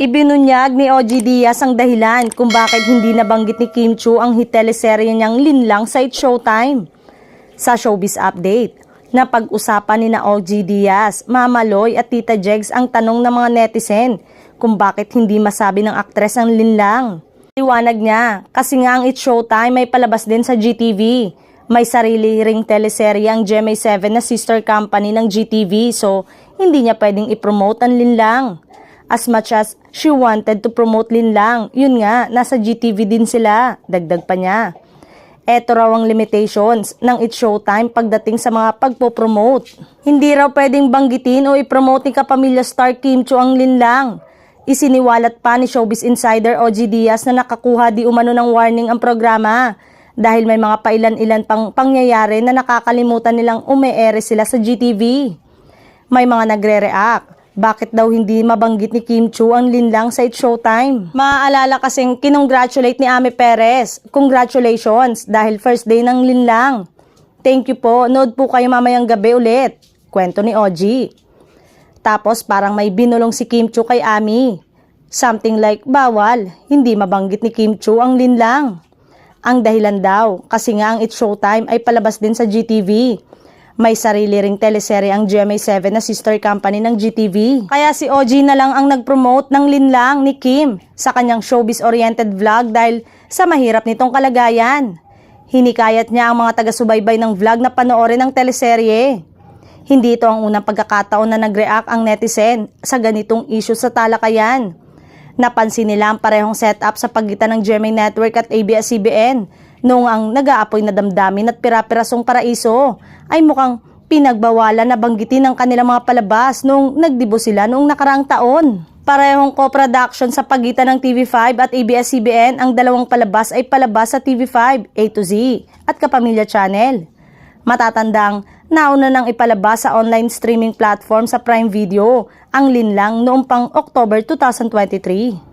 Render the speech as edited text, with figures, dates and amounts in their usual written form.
Ibinunyag ni OG Diaz ang dahilan kung bakit hindi nabanggit ni Kim Chiu ang hit teleserye niyang Linlang sa It's Showtime. Sa Showbiz Update, na pag-usapan ni na OG Diaz, Mama Loy at Tita Jegs ang tanong ng mga netizen kung bakit hindi masabi ng aktres ang Linlang. Liwanag niya, kasi nga ang It's Showtime may palabas din sa GTV. May sarili ring teleserye ang GMA7 na sister company ng GTV, so hindi niya pwedeng i-promote ang Linlang. As much as she wanted to promote Linlang, yun nga, nasa GTV din sila, dagdag pa niya. Eto raw ang limitations ng It's Showtime pagdating sa mga pagpopromote. Hindi raw pwedeng banggitin o i-promote ni kapamilya star Kim Chiu ang Linlang. Isiniwalat pa ni Showbiz Insider OG Diaz na nakakuha di umano ng warning ang programa dahil may mga pailan-ilan pang pangyayari na nakakalimutan nilang ume-ere sila sa GTV. May mga nagre-react. Bakit daw hindi mabanggit ni Kim Chiu ang Linlang sa It's Showtime? Maaalala kasing kinongratulate ni Ami Perez. Congratulations dahil first day ng Linlang. Thank you po, nood po kayo mamayang gabi ulit. Kwento ni OG. Tapos parang may binulong si Kim Chiu kay Ami. Something like, bawal, hindi mabanggit ni Kim Chiu ang Linlang. Ang dahilan daw, kasi nga ang It's Showtime ay palabas din sa GTV. May sarili ring teleserye ang GMA7 na sister company ng GTV. Kaya si OG na lang ang nag-promote ng Linlang ni Kim sa kanyang showbiz-oriented vlog dahil sa mahirap nitong kalagayan. Hinikayat niya ang mga taga-subaybay ng vlog na panoorin ang teleserye. Hindi ito ang unang pagkakataon na nag-react ang netizen sa ganitong issue sa talakayan. Napansin nila ang parehong setup sa pagitan ng GMA Network at ABS-CBN noong ang nag-aapoy na damdamin at pira-pirasong paraiso ay mukhang pinagbawalan na banggitin ang kanilang mga palabas noong nagdibo sila noong nakaraang taon. Parehong co-production sa pagitan ng TV5 at ABS-CBN, ang dalawang palabas ay palabas sa TV5, A to Z at Kapamilya Channel. Matatandang nauna nang ipalabas sa online streaming platform sa Prime Video ang Linlang noong pang October 2023.